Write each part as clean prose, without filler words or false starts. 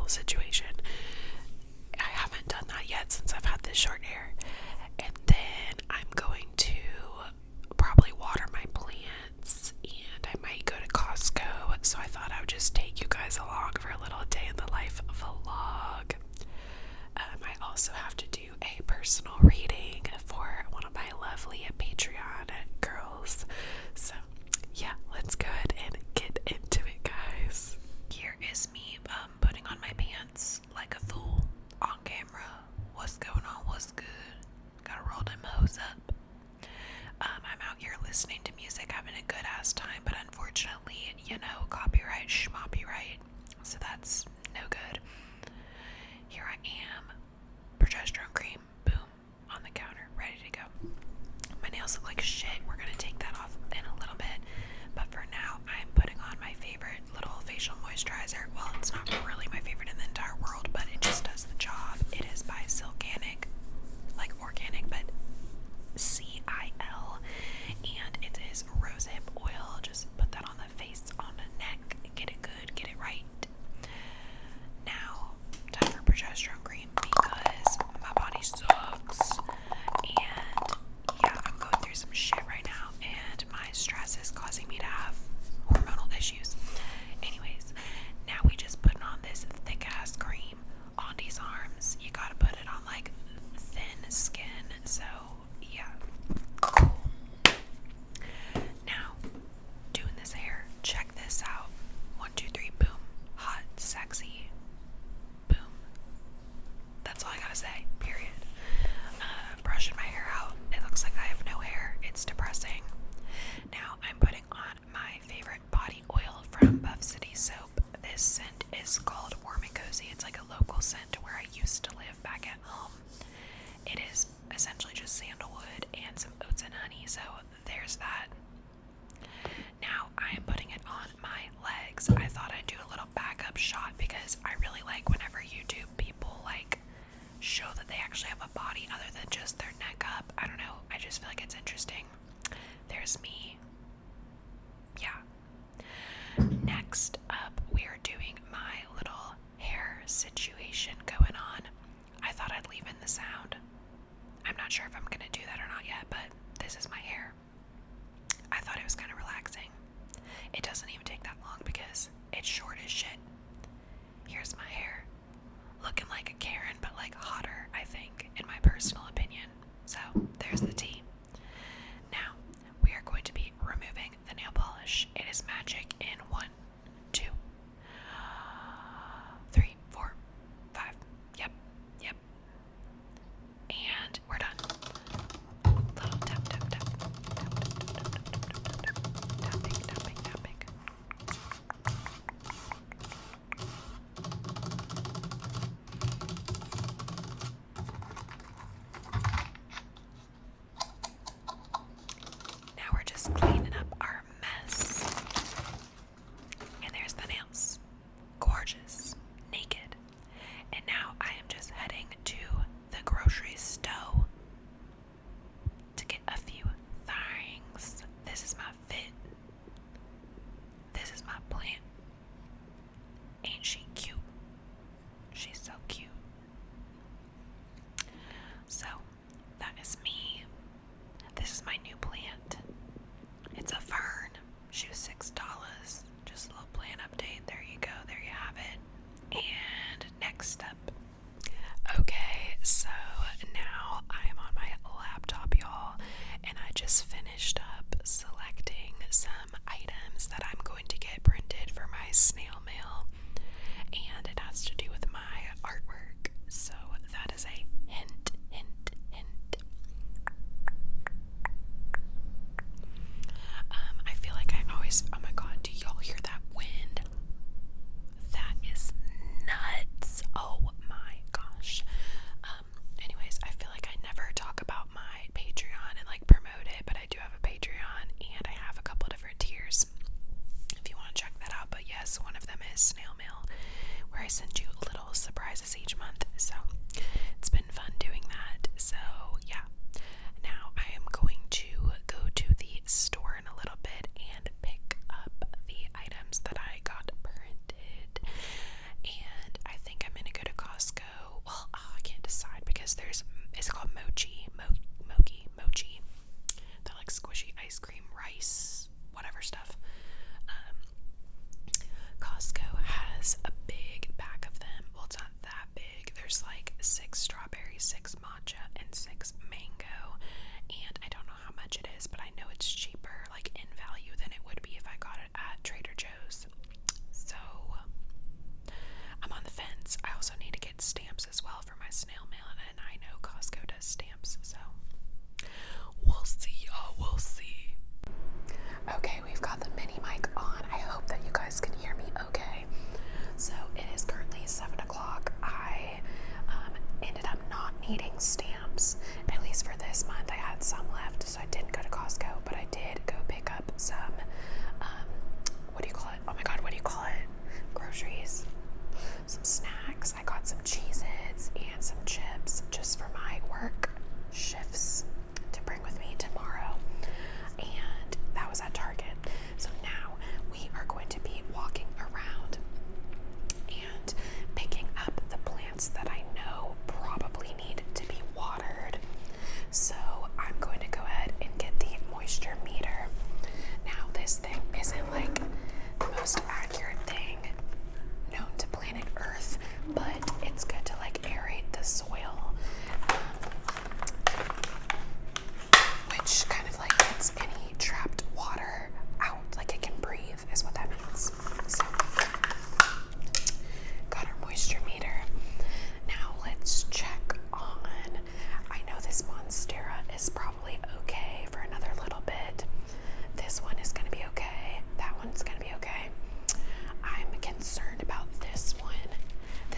situation. I haven't done that yet since I've had this short hair. And then I'm going to probably water my plants, and I might go to Costco. So I thought I would just take you guys along for a little day in the life vlog. I also have to do a personal reading for one of my lovely Patreon girls. So yeah, let's go ahead and get into it, guys. Here is me putting on my pants like a fool on camera. What's going on? What's good? Gotta roll them hoes up. I'm out here listening to music, having a good ass time, but unfortunately, copyright, schmoppyright, so that's no good. Here I am, progesterone cream, boom, on the counter, ready to go. My nails look like shit. We're gonna take that off in a little bit, but for now, I'm putting on my favorite little facial moisturizer. Well, it's not really my favorite in the entire world, but it just does the job. It is by Silganic, like organic, but CIL, and it is rosehip oil. Just put that on the face, on the neck, get it good, get it right. Now, time for progesterone cream because my body sucks, and yeah, I'm going through some shit right now, and my stress is causing me to have hormonal issues. Anyways, now we just put on this thick ass cream on these arms. You gotta put it on like thin skin, so yeah, cool. Now, doing this hair, check this out. 1, 2, 3, boom, hot, sexy, boom. That's all I gotta say, period. Brushing my hair out, it looks like I have no hair. It's depressing. Now I'm putting on my favorite body oil from Buff City Soap. This scent is called Warm and Cozy. It's like a local scent where I used to live back at home. It is essentially just sandalwood and some oats and honey, so there's that. Now I am putting it on my legs. I thought I'd do a little backup shot because I really like whenever YouTube people like show that they actually have a body other than just their neck up. I don't know, I just feel like it's interesting. There's me. Yeah. Next up, we are doing my little hair situation going on. I thought I'd leave in the sound. I'm not sure if I'm gonna do that or not yet, but this is my hair. I thought it was kind of relaxing. It doesn't even take that long because it's short as shit. Here's my hair. Looking like a Karen, but like hotter, I think, in my personal opinion. So, there's the tea. Now, we are going to be removing the nail polish. It is magic in 1, 2, 3, 4, 5. Yep. And we're done. Little tap, tap, tap. Tapping. Now we're just cleaning up our mess. And there's the nails. Gorgeous. Naked. And now I am just heading to the grocery store to get a few things. This is my fit. This is my plant. Ain't she cute? She's so cute. So, that is me. This is my new plant. It's a fern. She was $6. Just a little plant update. There you go. There you have it. And next up. Okay, so now I am on my laptop, y'all, and I just finished up selecting some items that I'm going to get printed for my snail mail, and it has to do with my artwork. So that is a hint. I feel like I always, oh my god, do y'all hear that wind? That is nuts. Oh my gosh. Anyways, I feel like I never talk about my Patreon and like promote it, but I do have a Patreon and I have a couple different tiers if you want to check that out. But yes, one of them is snail mail, where I send you little surprises each month. So it's been fun doing that. So yeah, now I am going to go to the store in a little bit and pick up the items that I got printed. And I think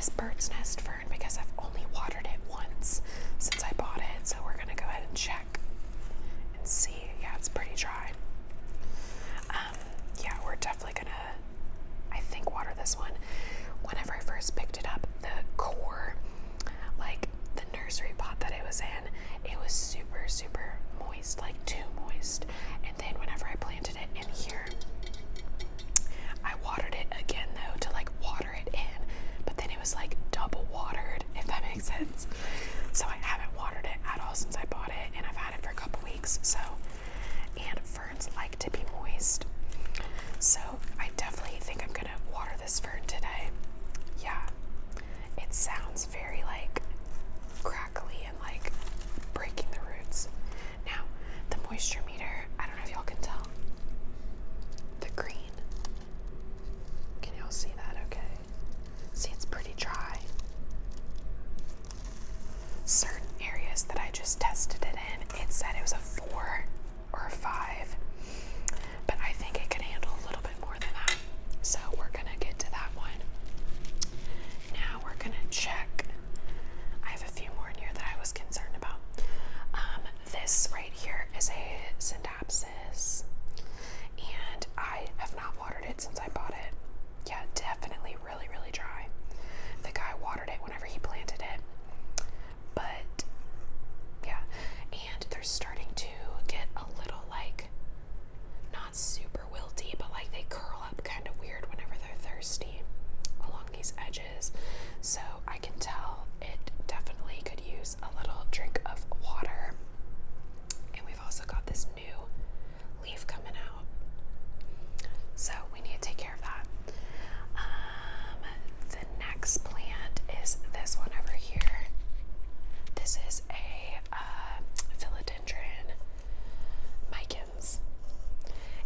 this bird's nest fern because I've only watered it once since I bought it. So we're gonna go ahead and check and see. Yeah, it's pretty dry. Yeah, we're definitely gonna, I think, water this one. Whenever I first picked it up, the core, like the nursery pot that it was in, it was super, super moist, like too moist. And then whenever I planted it in here, I watered it again though to like water it in, but then it was like double watered, if that makes sense. So I haven't watered it at all since I bought it, and I've had it for a couple weeks. So, and ferns like to be moist. So I definitely think I'm gonna water this fern today. Yeah, it sounds very like crackly and like breaking the roots. Now, the moisture meter, I don't know if y'all can tell. The green. Can y'all see that okay? See, it's pretty dry. Certain areas that I just tested it in, it said it was a 4 or a 5. But I think it could handle a little bit more than that. So we're gonna get to that one. Now we're gonna check. I have a few more in here that I was concerned about. This right here is a synapsis, and I have not watered it since I bought it. Yeah, definitely really, really dry. The guy watered it whenever he planted it, but yeah, and they're starting to get a little like, not super wilty, but like they curl up kind of weird whenever they're thirsty along these edges. So I can tell it definitely could use a little drink of water. And we've also got this new leaf coming out, so we need to take care of that. The next plant is this one over here. This is a philodendron micans,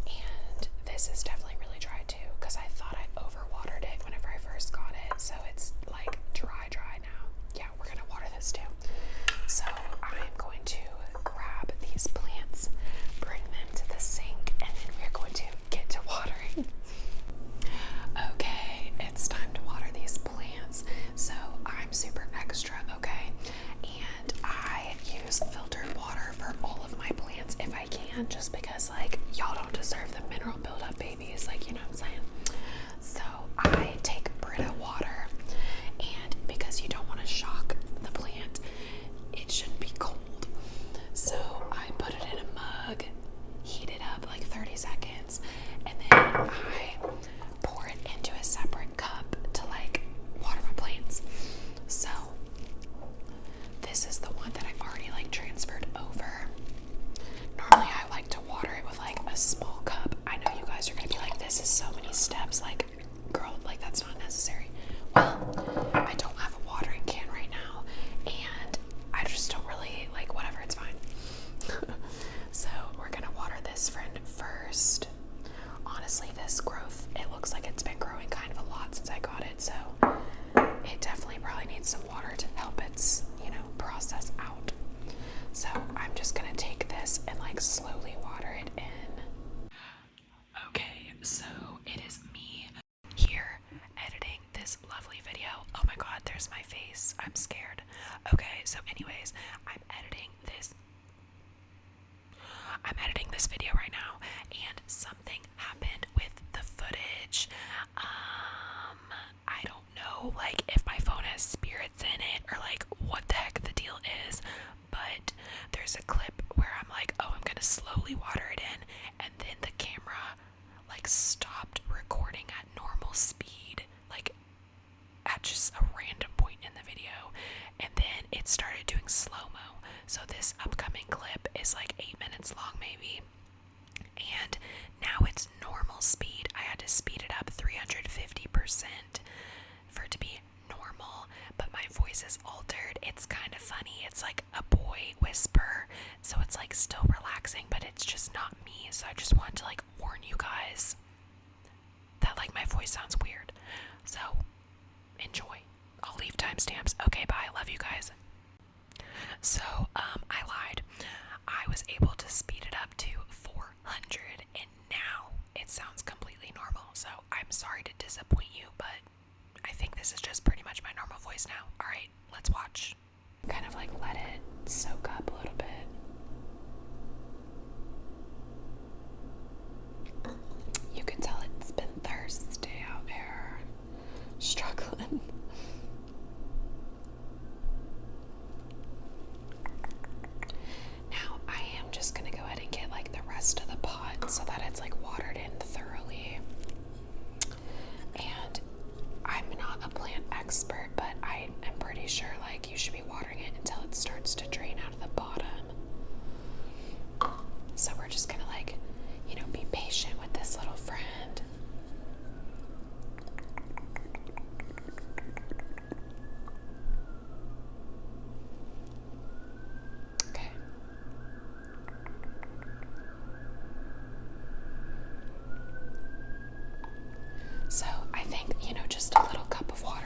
and this is definitely really dry too because I thought I overwatered it whenever I first got it, so it's like dry now. Yeah, we're gonna water this too. So I'm going to grab these plants, bring them to the sink, and then we're going to get to watering. Okay, it's time to water these plants. So I'm super extra, okay? And I use filtered water for all of my plants if I can, just because like y'all don't deserve the mineral buildup babies, like, you know what I'm saying? So I take Brita water, and because you don't want to shock the plant, it shouldn't be cold. So I put it in a mug, heat it up like 30 seconds, and then I pour it into a separate cup to like water my plants. So this is the one that I've already like transferred over. Normally I like to water it with like a small cup. I know you guys are gonna be like, this is so many steps, like, girl, like that's not necessary. Well, I don't have a watering can right now, and I just don't really like, whatever, it's fine. So we're gonna water this friend first. Honestly, this growth, it looks like it's been growing kind of a lot since I got it, so it definitely probably needs some water to help its, you know, process out. So I'm just gonna take this and like slowly water it in. Okay, so it is me here editing this lovely video. Oh my god, there's my face. I'm scared. Okay, so anyways, I'm editing this video right now, and something happened with the footage. I don't know like if my phone has spirits in it or like what the heck the deal is, but there's a clip where I'm like, oh, I'm gonna slowly water it in, and then the camera like stopped recording at normal speed, like at just a random point in the video, and then it started doing slow-mo. So this upcoming clip is like 8 minutes long maybe, and now it's normal speed. I had to speed it up 350% for it to be normal, but my voice is altered. It's kind of funny. It's like a boy whisper, so it's like still relaxing, but it's just not me. So I just wanted to like warn you guys that like my voice sounds weird. So enjoy. I'll leave timestamps. Okay, bye. Love you guys. So I lied. I was able to speed it up to 400, and now it sounds completely normal. So I'm sorry to disappoint you, but I think this is just pretty much my normal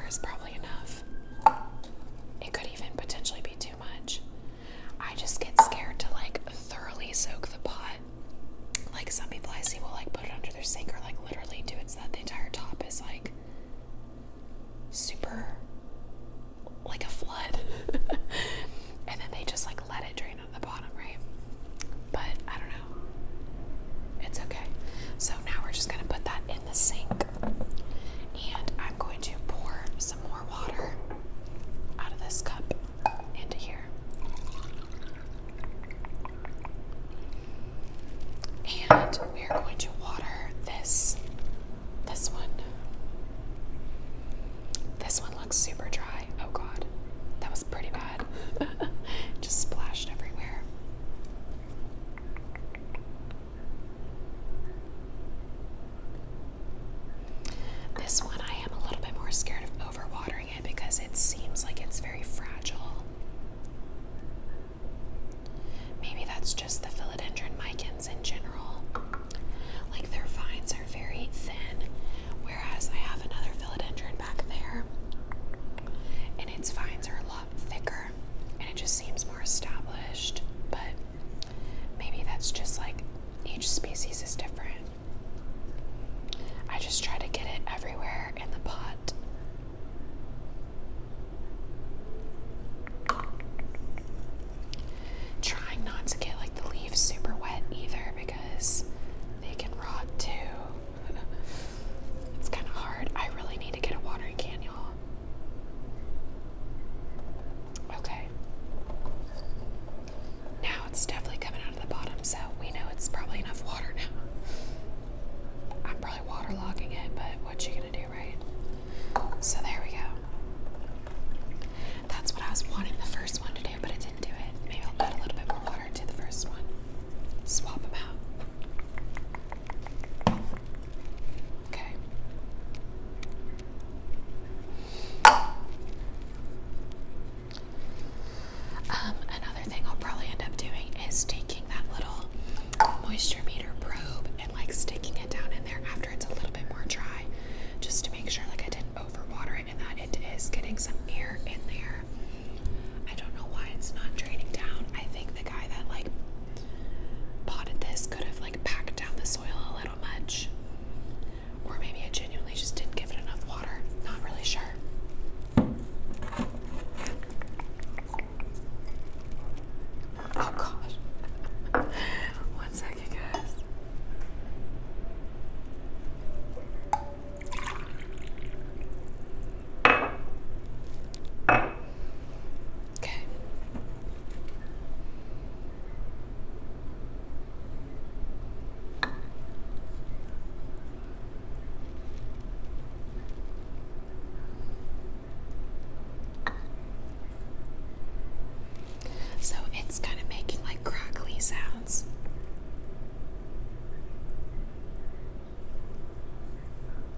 is probably enough. It could even potentially be too much. I just get scared to like thoroughly soak the pot. Like some people I see will like put it under their sink or like literally do it so that the entire top is like super like a flood. And then they just like let it drain on the bottom, right? But I don't know. It's okay. So now we're just gonna put that in the sink. And I'm going to pour some more water out of this cup into here. And we are going to water this one. This one looks super dry. Oh God, that was pretty bad. Just splashed everywhere. This one I am a little bit more scared of overwatering it because it seems like it's very fragile. Maybe that's just the philodendron micans in general. Like their vines are very thin, whereas I have another philodendron back there, and its vines are a lot thicker, and it just seems more established. But maybe that's just like each species is different. I just try to get it everywhere in the pot. Trying not to get like the leaves super wet either because they can rot too. It's kind of hard. I really need to get a watering can, y'all. Okay. Now it's definitely coming out of the bottom, so we know it's probably enough water now. I'm probably waterlogging it, but what you gonna do, right? So there we go. That's what I was wanting the first one to do, but it didn't do it. Maybe I'll add a little bit more water to the first one. Swap them out. Okay. Another thing I'll probably end up doing is taking that little moisture meter probe and like sticking it down in there after it's a little bit more dry, just to make sure like I didn't overwater it and that it is getting some air in there. I don't know why it's not draining down. I think the guy that like potted this could have like packed down the soil a little much, or maybe I genuinely just didn't give it enough water. Not really sure. Oh gosh. One second, guys. Okay. So it's kind of making like crackly sounds.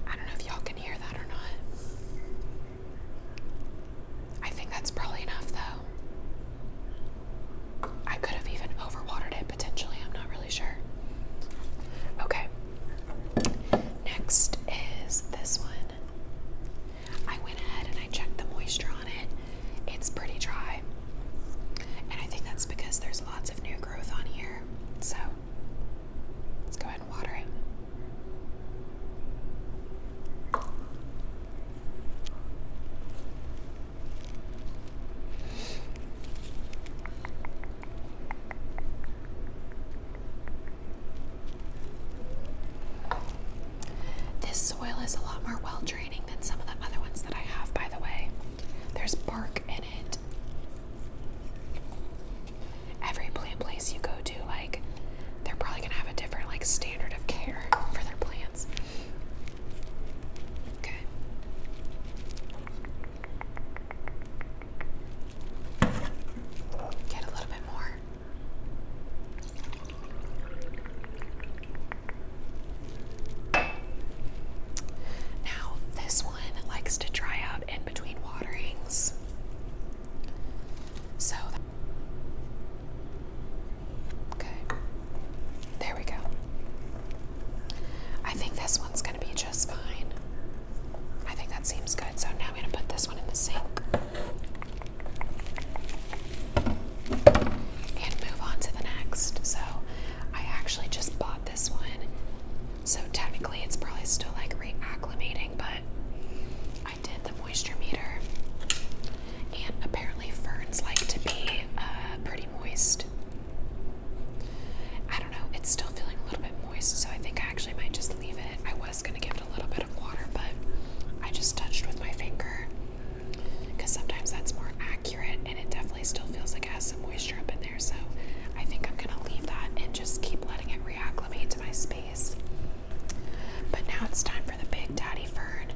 I don't know if y'all can hear that or not. I think that's probably enough though. I could have even overwatered it potentially, I'm not really sure. Okay. Next is this one. I went ahead and I checked the moisture on it. It's pretty dry. And I think that's because there's lots of new growth on here. So let's go ahead and water it. This soil is a lot more well draining than some of the other ones that I have, by the way. There's bark in it. Every plant place you go to, like, they're probably gonna have a different like standard of care for their plants. Okay. Get a little bit more. Now, this one likes to dry out in between waterings. So, okay, there we go. I think this one's gonna be just fine. I think that seems good. So now I'm gonna put the sink and move on to the next. So I actually just bought this one, so technically it's probably still like reacclimating, but I did the moisture meter, and apparently ferns like to be pretty moist. I don't know, it's still feeling a little bit moist, so I think I actually might just leave it. I was going to give it a little bit of water, but I just touched with my finger because sometimes that's more accurate, and it definitely still feels like it has some moisture up in there, so I think I'm going to leave that and just keep letting it reacclimate to my space. But now it's time for the big daddy fern,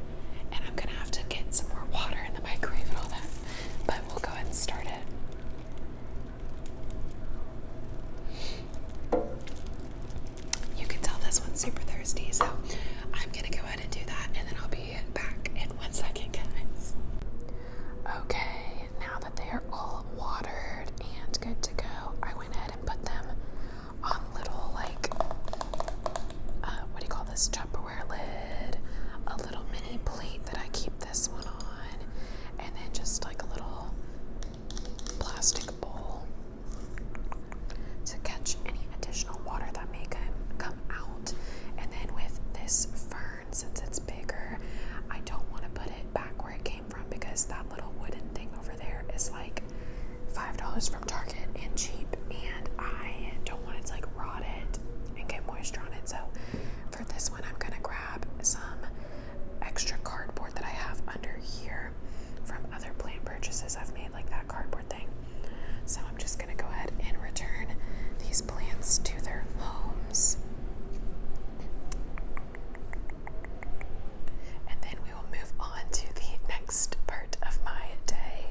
and I'm going to have to get some more water in the microwave and all that, but we'll go ahead and start it. You can tell this one's super thirsty, so I'm going to go ahead and do that, and then I'll be back in 1 second, guys. Okay, now that they are all watered and good to go, I went ahead and put them on little, like, what do you call this, Tupperware lid, a little mini plate that I keep this one on, and then just like a little plastic bowl to catch any additional water that may come out. And then with this fern, since it's bigger, I don't want to put it back where it came from, because that little wooden thing over there is like $5 from Target and cheap, and I don't want it to like rot it and get moisture on it. So for this one, I'm gonna grab some extra cardboard that I have under here from other plant purchases I've made, like that cardboard thing. So I'm just gonna go ahead and return these plants to their homes, and then we will move on to the next part of my day.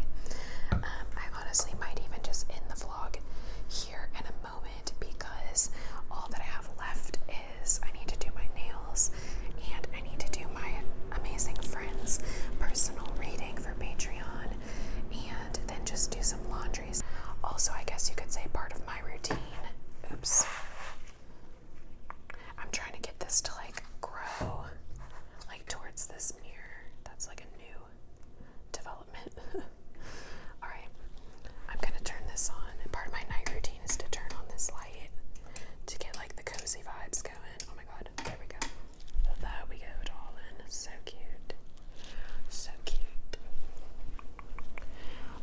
I honestly might even just end the vlog here in a moment, because all that I have left is I need to do my nails, and I need to do my amazing friends personal reading for Patreon, and then just do some laundries. Also, I guess you could say part of my routine. Oops. I'm trying to get this to like grow like towards this mirror. That's like a new development. Alright, I'm gonna turn this on. And part of my night routine is to turn on this light to get like the cozy vibes going. Oh my god, there we go. There we go, darling. So cute. So cute.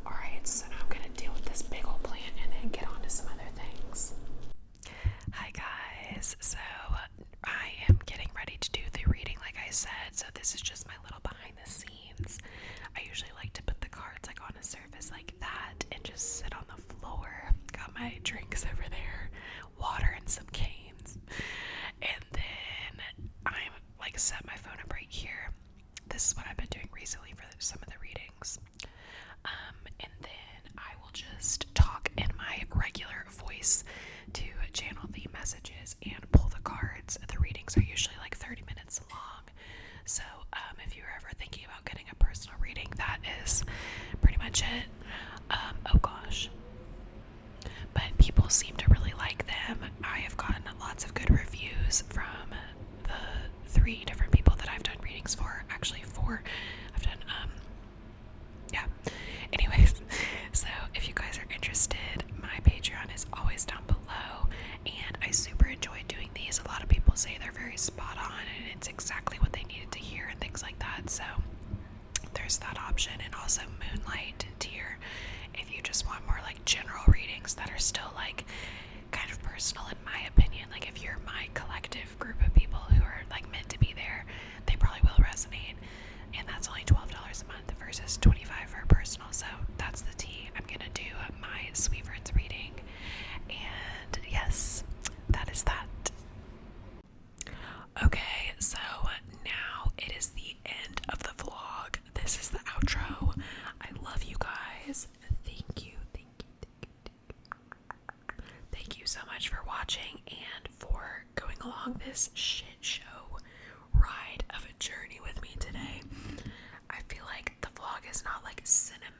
Alright, so now I'm gonna deal with this big old plant and then get on to some other things. Hi guys, so I am getting ready to do the reading like I said, so this is just my little behind the scenes. I usually like to put the cards like on a surface like that and just sit on the floor. Got my drinks over there, water and some canes, and then I'm like set my phone up right here. This is what I've been doing recently for some of the readings. And then I will just talk in my regular voice to channel the messages and pull the cards. The readings are usually like 30 minutes long. So if you're ever thinking about getting a personal reading, that is pretty much it. Oh gosh. But people seem to really like them. I have gotten lots of good reviews from the 3 different people that I've done readings for. Actually 4. I've done, yeah. Anyways, so if you guys are interested, my Patreon is always down below, and I super enjoy doing these. A lot of people say they're very spot on and it's exactly what they needed to hear and things like that, so there's that option. And also Moonlight tier if you just want more like general readings that are still like kind of personal in my opinion. Like if you're my collective group of people who are like meant to be there, they probably will resonate, and that's only $12 a month versus $25 for personal. So that's the tea. I'm gonna do my Sweet Friends reading, and yes, that is that. Okay, so now it is the end of the vlog. This is the outro. I love you guys. Thank you. Thank you so much for watching and for going along this shit show ride of a journey with me today. I feel like the vlog is not like cinematic